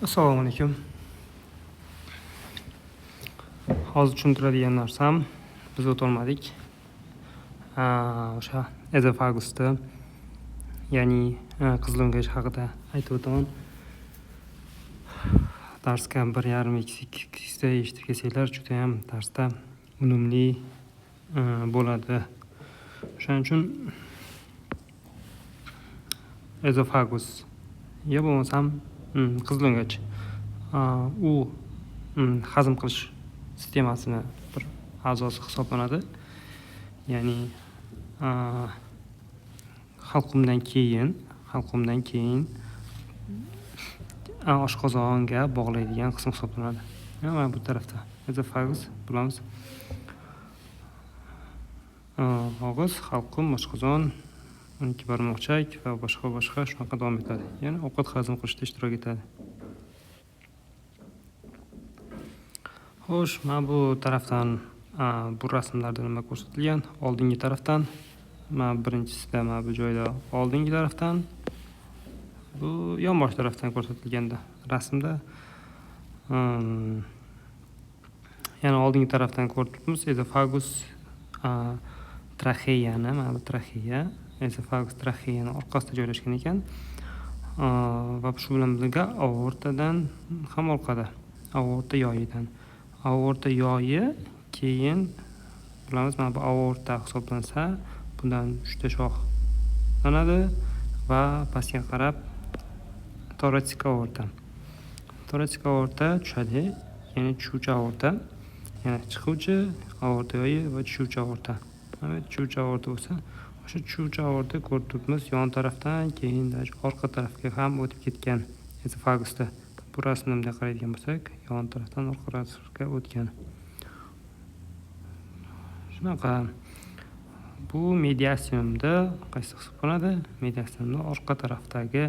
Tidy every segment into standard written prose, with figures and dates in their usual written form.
Assalomu alaykum. Hozir tushuntiradigan narsam biz o'tolmadik. O'sha ezofagusda, ya'ni qizilo'ngach haqida aytib o'taman. Darsga 1,5-2 eshitib kelsanglar, juda ham darsda unumli bo'ladi. O'shaning uchun ezofagus ya bo'lmasam qizilo'ngach u hazm qilish sistemasini bir a'zosi hisoblanadi. Ya'ni halqumdan keyin oshqozonga bog'laydigan qism hisoblanadi. Mana bu tarafda ezofagus bilamiz. Og'iz, halqum, oshqozon, 12 barmoqchak va boshqa shunaqa davom etadi. Ya'ni ovqat hazm qilishda ishtirok etadi. Xo'sh, mana bu tarafdan bu rasmlarda nima ko'rsatilgan? Oldingi tarafdan, mana birinchisida mana bu joyda oldingi tarafdan, bu yonbosh tarafdan ko'rsatilganda rasmda. Ya'ni oldingi tarafdan ko'ribmiz ezofagus traxeyani, mana bu traxeya, ezofagus traxeyani orqasida joylashgan ekan. Va shu bilan birga aortadan ham orqada, aorta yoyidan. Aorta yoyi keyin bilamiz, mana bu aorta hisoblansa, bundan 3ta shoxlanadi va pastga qarab toratsik aorta. Toratsik aorta tushadi, ya'ni tushuvchi aorta, yana chiquvchi aorta yoyi va tushuvchi aorta. Mana tushuvchi aorta bo'lsa, o'sha tushuvchi aorta ko'rib turibmiz yon tarafdan, keyin orqa tarafga ham o'tib ketgan ezofagusda. Bu rasmda qaraydigan bo'lsak, yon tarafdan orqa tarafga o'tgan. Shunaqa. Bu mediastinumda qaysi hisoblanadi? Mediastinumda orqa tarafdagi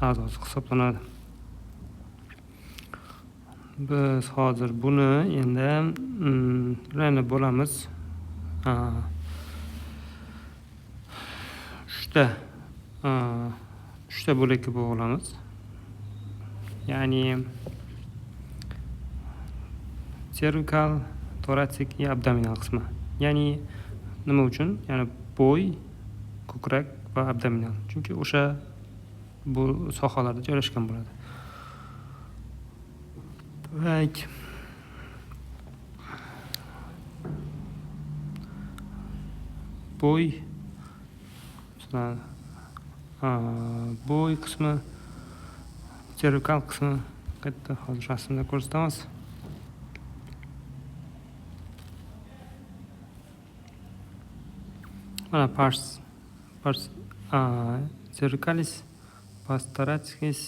a'zosi hisoblanadi. Biz hozir buni endi ranib bo'lamiz. 3ta bo'lakka bo'lamiz. Ya'ni cervical, toratsik va abdominal qismi. Ya'ni nima uchun? Ya'ni bo'y, ko'krak va abdominal. Chunki o'sha bu sohalarda joylashgan bo'ladi. Demak, bo'y qismi, cervical qismi qayerda hozir rasmda ko'rsatamiz. Mana pars cervicalis, pars thoracis.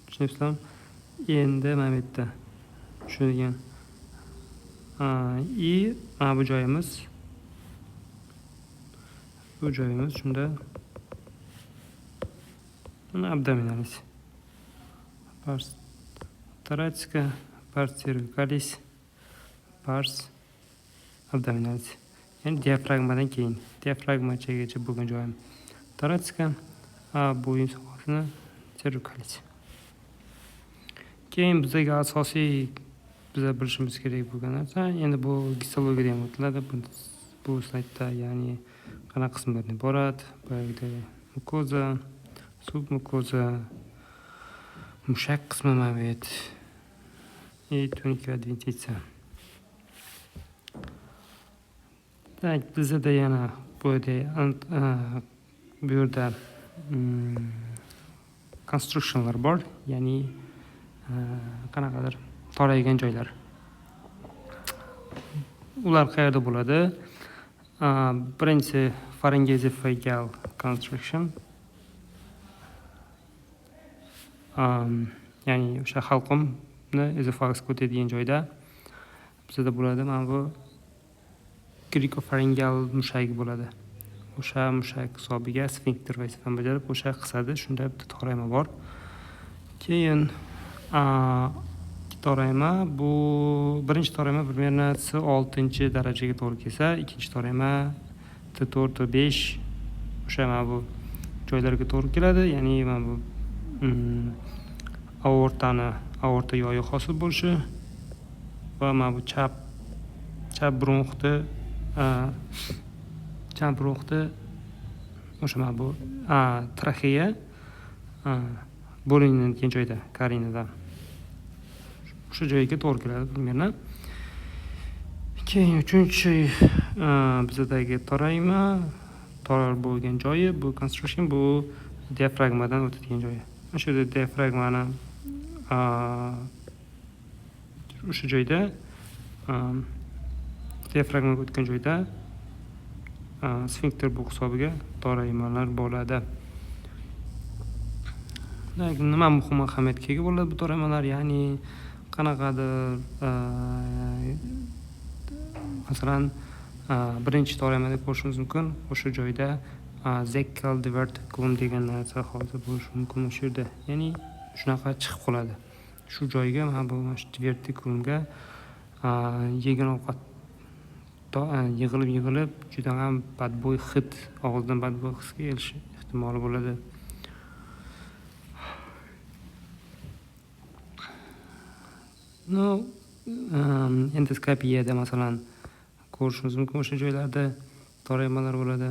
Tushunibsizlarmi? Endi mana bu yerda tushungan. Mana bu joyimiz. Shunda mana abdominalis. Pars thoracica, pars cervicalis, pars abdominalis. Ya'ni diafragmadan keyin, diafragmachagacha bo'lgan joyim thoracica, bo'yin sohasini cervicalis. Keyin bizga asosiy bilishimiz kerak bo'lgan narsa, endi bu histologiyaga ham o'tiladi. Bu slaydda, ya'ni qanaqa qismlardan iborat? Boyagida mukoza, submukoza, mushak qismi mavjud. Tunika adventitsiya. Tak, bizda yana bu yerda constructionlar bor, ya'ni qanaqadir toraygan joylar. Ular qayerda bo'ladi? Birinchisi pharyngoesophageal constriction. Ya'ni o'sha halqumni ezofagusga o'tadigan joyda bizda bo'ladi. Mana bu cricopharyngeal mushak bo'ladi. O'sha mushak hisobiga sfinkter vazifani bajarib, o'sha qisadi. Shunda bitta torayma bor. Keyin torayma, bu birinchi torayma примерно 6-darajaga to'g'ri kelsa, ikkinchi torayma T4, T5 o'sha mana bu joylarga to'g'ri keladi. Ya'ni mana bu aorta yoyi hosil bo'lishi va mana bu chap bronxni o'sha mana bu traxeya bo'linadigan joyda karinada o'sha joyga to'g'ri keladi примерно. Keyin uchinchi bizdagi torayma bo'lgan joyi, bu construction, bu diafragmadan o'tadigan joyi. O'sha diafragmani o'sha joyda diafragmaga o'tgan joyda sfinkter bu hisobiga toraymalar bo'ladi. Nima muhim ahamiyatga ega bo'ladi bu toraymalar? Ya'ni qanaqadir masalan birinchi torayma deb ko'rishimiz mumkin. O'sha joyda zekkal diverticulum degan narsa hozir bo'lishi mumkin o'sha yerda. Ya'ni shunaqa chiqib qoladi. Shu joyga mana bu diverticulumga yegan ovqat yig'ilib juda ham badbo'y hid, og'izdan badbo'y hisga kelishi ehtimoli bo'ladi. Endoskopiyada masalan ko'rishimiz mumkin, o'sha joylarda toraymalar bo'ladi.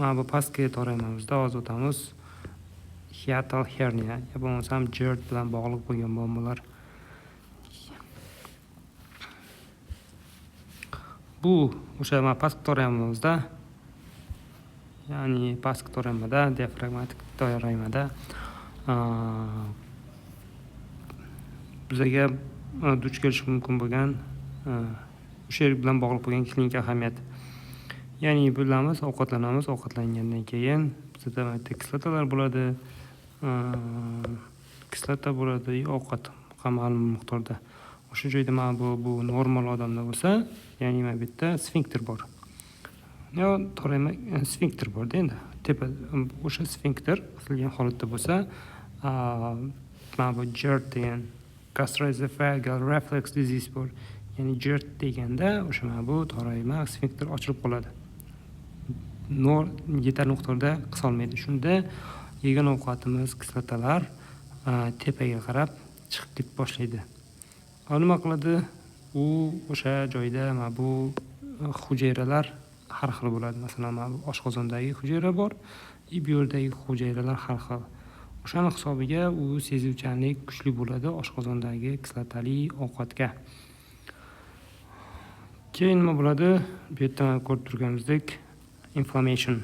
Mana bu pastki toraymamizda hozir o'tamiz. Hiatal hernia, ya bo'lmasam GERD bilan bog'liq bo'lgan muammolar. Bu o'sha pastki toraymamizda, ya'ni pastki toraymada, diafragmatik toraymada bizga duch kelishi mumkin bo'lgan o'sha yer bilan bog'liq bo'lgan klinik ahamiyat. Ya'ni bilamiz, ovqatlanamiz, ovqatlangandan keyin bizda kislotalar bo'ladi, ovqat ma'lum miqdorda. O'sha joyda mana bu normal odamda bo'lsa, ya'ni mana bu yerda sfinkter bor. Yo, torayma sfinkter borda endi. Tepa o'sha sfinkter qilgan holatda bo'lsa, mana bu GERD degan gastroesophageal reflux disease bor. Ya'ni GERD deganda o'sha mana bu torayma sfinkter ochilib qoladi. Yetarli miqdorda qisa olmaydi. Shunda yegan ovqatimiz, kislotalar tepaga qarab chiqib ketib boshlaydi. Nima qiladi? U o'sha joyda mana bu hujayralar har xil bo'ladi. Masalan, mana bu oshqozondagi hujayra bor, bu yerdagi hujayralar har xil. O'shani hisobiga u sezuvchanlik kuchli bo'ladi oshqozondagi kislotali ovqatga. Keyin nima bo'ladi? Bu yerda ko'rib turganimizdek inflammation,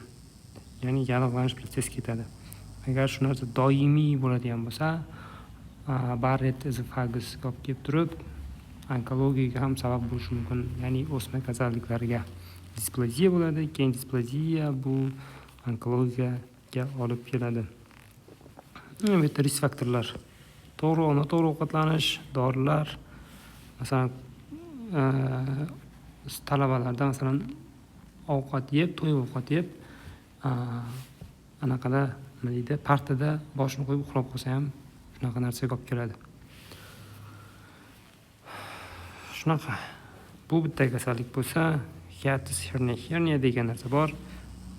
ya'ni yallig'lanish protsessi ketadi. Agar shu narsa doimiy bo'ladigan bo'lsa, Barrett esophagus olib kelib turib, onkologiyaga ham sabab bo'lishi mumkin, ya'ni o'sma kasalliklariga. Displaziya bo'ladi, keyin displaziya bu onkologiyaga olib keladi. Bu yerda risk faktorlar. To'g'ri, noto'g'ri ovqatlanish, dorilar, masalan, talabalarda masalan ovqat yeb, to'yib ovqat yeb, anaqada nima deydi, partada boshini qo'yib uxlab qolsa ham shunaqa narsaga olib keladi. Shunaqa. Bu bitta kasallik bo'lsa, hiatus hernia degan narsa bor.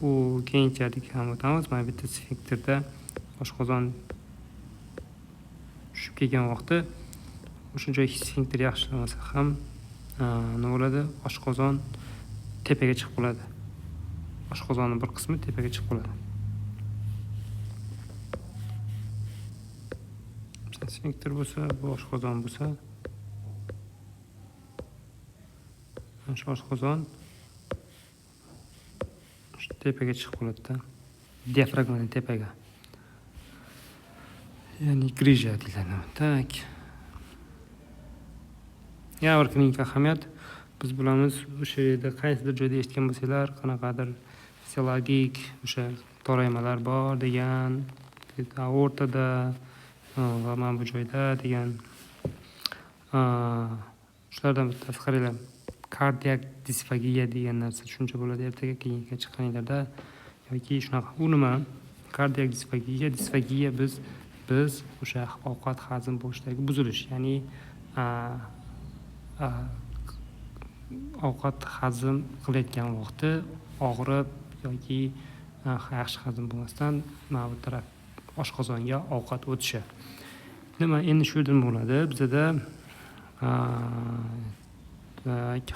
U keyinchalik ham o'tamiz. Mana bu yerda sfinkterda oshqozon tushib kelgan vaqtda o'sha joy sfinkter yaxshilamasa ham nima bo'ladi? Oshqozon tepaga chiqib qoladi. Oshqozonning bir qismi tepaga chiqib qoladi. Sfinkter bo'lsa, bu oshqozon bo'lsa, shu oshqozon tepaga chiqib qoladi-da. Diafragmaning tepaga. Ya'ni grija deyiladi. Tak. Yana bir klinik ahamiyat. Biz bilamiz, o'sha yerda qaysidir joyda eshitgan bo'lsanglar, qanaqadir fiziologik o'sha toraymalar bor degan, aortada va mana bu joyda degan. Shulardan bittasi qaranglar. Kardiak disfagiya degan narsa tushuncha bo'ladi ertaga klinikaga chiqqaninglarda yoki shunaqa. U nima? Kardiak disfagiya biz o'sha ovqat hazm bo'lishidagi buzilish, ya'ni ovqat hazm qilayotgan vaqti og'rib yoki yaxshi hazm bo'lmasdan mana bu taraf oshqozonga ovqat o'tishi. Nima endi shu yerdan bo'ladi bizada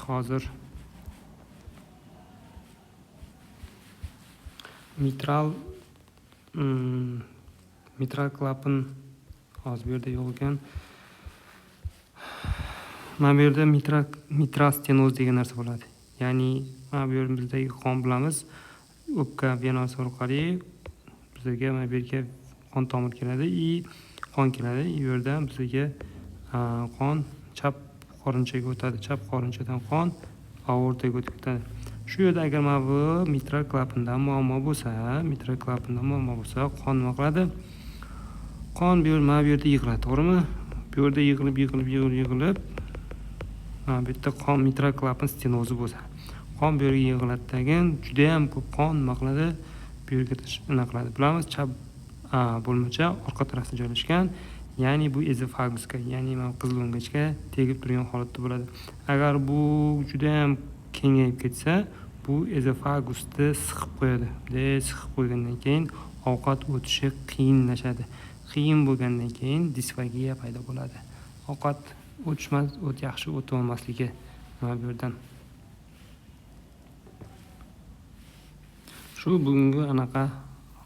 hozir mitral klapan hozir bu yerda yo'q ekan. Mana bu yerda mitral stenoz degan narsa bo'ladi. Ya'ni mana bu yerda bizdagi qon bilamiz, o'pka venasi orqali bizga mana bu yerga qon tomir keladi, qon keladi. Bu yerda bizga qon chap qorinchaga o'tadi. Chap qorinchadan qon aortaga o'tib ketadi. Shu yerda agar mana bu mitral klapanda muammo bo'lsa, qon nima qiladi? Qon mana bu yerda yig'iladi, to'g'rimi? Bu yerda yig'ilib mana bu yerda qon mitral klapan stenozi bo'lsa, qon bu yerga yig'iladigan juda ham ko'p qon nima qiladi? Bu yerga nima qiladi? Bilamiz, chap bo'lmacha orqa tarafda joylashgan. Ya'ni bu ezofagusga, ya'ni mana qizilungachga tegib turgan holatda bo'ladi. Agar bu juda ham kengayib ketsa, bu ezofagusni siqib qo'yadi. Siqib qo'ygandan keyin ovqat o'tishi qiyinlashadi. Qiyin bo'lgandan keyin disfagiya paydo bo'ladi. Ovqat yaxshi o'tib olmasligi mana bu yerdan. Shu bugungi anaqa